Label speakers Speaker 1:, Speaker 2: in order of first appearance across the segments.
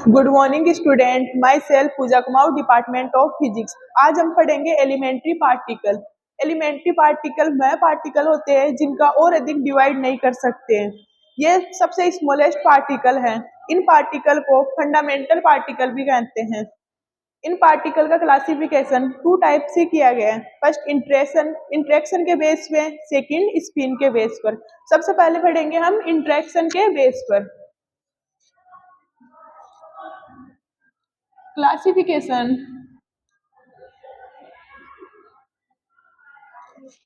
Speaker 1: Good morning student, myself Puja Kumar, department of physics. आज हम पढ़ेंगे एलिमेंट्री पार्टिकल। एलिमेंट्री पार्टिकल वह पार्टिकल होते हैं जिनका और अधिक डिवाइड नहीं कर सकते हैं। ये सबसे स्मॉलेस्ट पार्टिकल हैं। इन पार्टिकल को फंडामेंटल पार्टिकल भी कहते हैं। इन पार्टिकल का क्लासिफिकेशन टू टाइप से किया गया है। फर्स्ट इंट्रैक्शन के बेस पे, सेकंड स्पिन के बेस पर। सबसे पहले पढ़ेंगे हम इंट्रैक्शन के बेस पर। Classification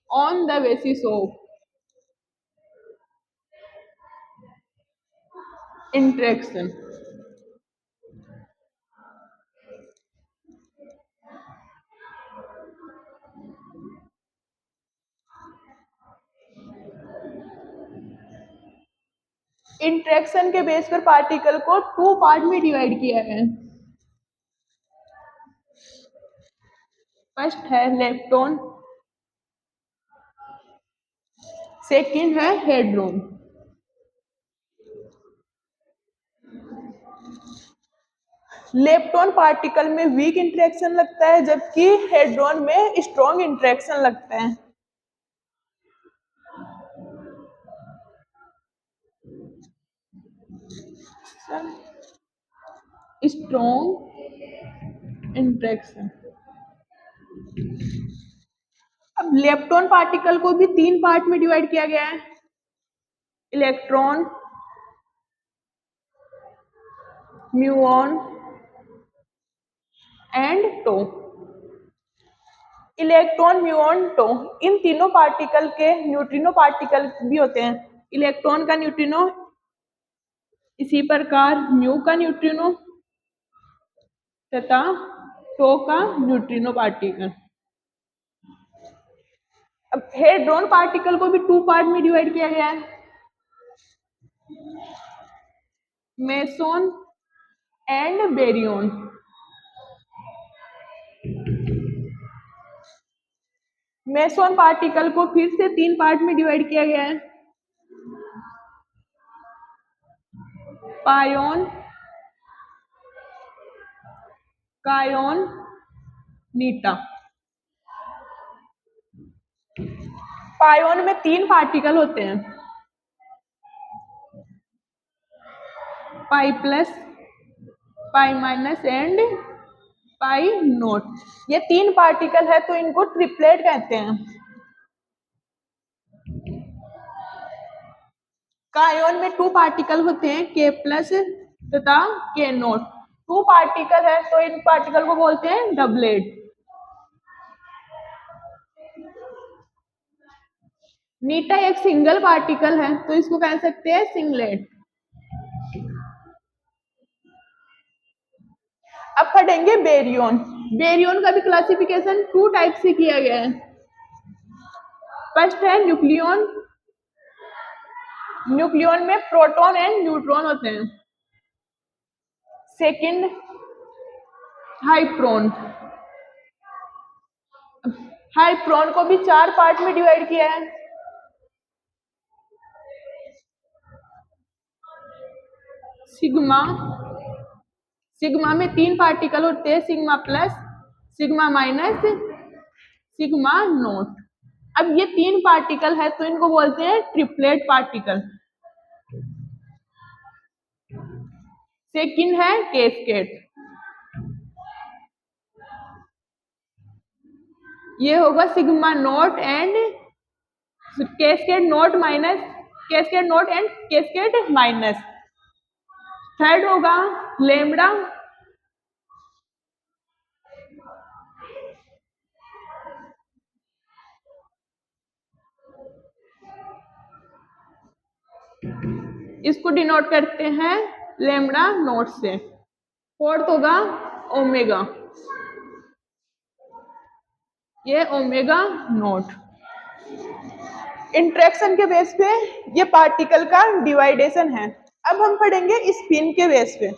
Speaker 1: on the basis of interaction. Interaction के बेस पर पार्टिकल को टू पार्ट में डिवाइड किया है। फर्स्ट है लेप्टॉन, सेकंड है हेड्रोन। लेप्टॉन पार्टिकल में वीक इंट्रैक्शन लगता है, जबकि हेड्रोन में स्ट्रॉन्ग इंट्रैक्शन लगता है। Strong interaction. अब लेप्टॉन पार्टिकल को भी तीन पार्ट में डिवाइड किया गया है, electron, muon and tau. Electron, muon, tau, इन तीनों पार्टिकल के न्यूट्रिनो पार्टिकल भी होते हैं। इलेक्ट्रॉन का न्यूट्रिनो, इसी प्रकार म्यू का न्यूट्रिनो तथा टो का न्यूट्रिनो पार्टिकल। अब हेड्रोन पार्टिकल को भी टू पार्ट में डिवाइड किया गया है, meson and baryon. Meson particle को फिर से तीन पार्ट में डिवाइड किया गया है, पायोन, कायोन, नीटा। पायोन में तीन पार्टिकल होते हैं, pi plus, pi minus and pi note. ये तीन पार्टिकल है तो इनको ट्रिपलेट कहते हैं। कायोन में टू पार्टिकल होते हैं, के प्लस तथा के नोट। टू पार्टिकल है तो इन पार्टिकल को बोलते हैं डबलेट। नीटा एक सिंगल पार्टिकल है तो इसको कह सकते हैं सिंगलेट। अब पढ़ेंगे बेरियन। बेरियन का भी क्लासिफिकेशन टू टाइप से किया गया है। फर्स्ट है न्यूक्लियन। न्यूक्लियन में प्रोटॉन एंड न्यूट्रॉन होते हैं। सेकंड हाइप्रोन। हाइप्रोन को भी चार पार्ट में डिवाइड किया है, सिग्मा। सिग्मा में तीन पार्टिकल होते हैं, sigma plus, sigma minus, sigma note. अब ये तीन पार्टिकल है तो इनको बोलते हैं ट्रिपलेट पार्टिकल। सेकंड है कैस्केड। ये होगा sigma note and cascade note minus, cascade note and cascade minus. Third होगा लेमड़ा। इसको डिनोट करते हैं लेमड़ा नोट से। फोर्थ होगा ओमेगा, ये ओमेगा नोट। इंट्रैक्शन के बेस पे ये पार्टिकल का डिवाइडेशन है। अब हम पढ़ेंगे स्पिन के बेस पे।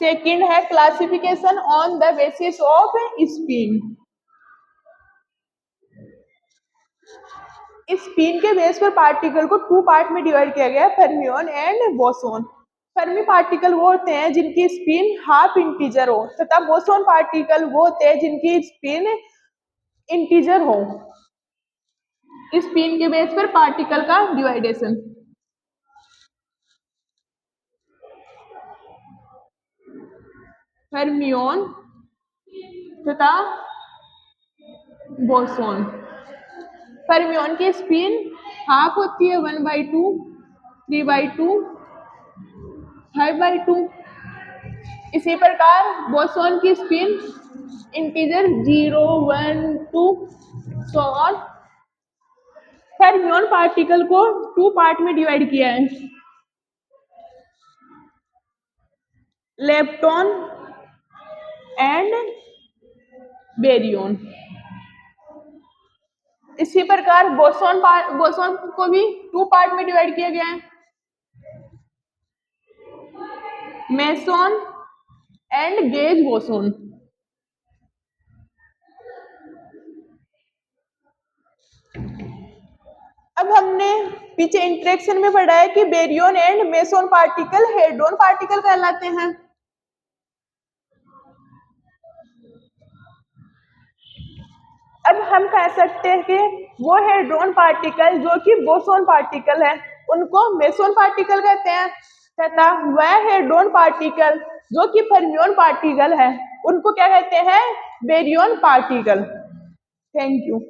Speaker 1: सेकंड है classification on the basis off spin. Spin के बेस पर पार्टिकल को 2 पार्ट में डिवाइड किया गया है, fermion and boson. Fermi particle वो होते हैं जिनकी स्पिन हाफ इंटीजर हो, तथा बोसोन पार्टिकल वो होते हैं जिनकी स्पिन इंटीजर हो। स्पिन के बेस पर पार्टिकल का डिवाइडेशन। फर्मियन तथा बोसोन। फर्मियन की स्पिन हाफ होती है 1/2, 3/2, 5/2। इसी प्रकार बोसोन की spin integer 0, 1, 2 so on. Fermion particle को 2 पार्ट में डिवाइड किया है, लेप्टॉन एंड बेरियन। इसी प्रकार बोसोन को भी 2 पार्ट में डिवाइड किया गया है, मेसोन एंड गेज बोसोन। अब हमने पीछे इंटरेक्शन में पढ़ा है कि baryon and meson particle hadron particle कहलाते हैं। अब हम कह सकते हैं कि वो हेड्रॉन पार्टिकल जो कि बोसोन पार्टिकल है उनको मेसोन पार्टिकल कहते हैं, तथा वह हेड्रॉन पार्टिकल जो कि फर्मियन पार्टिकल है उनको क्या कहते हैं, बेरियन पार्टिकल। Thank you.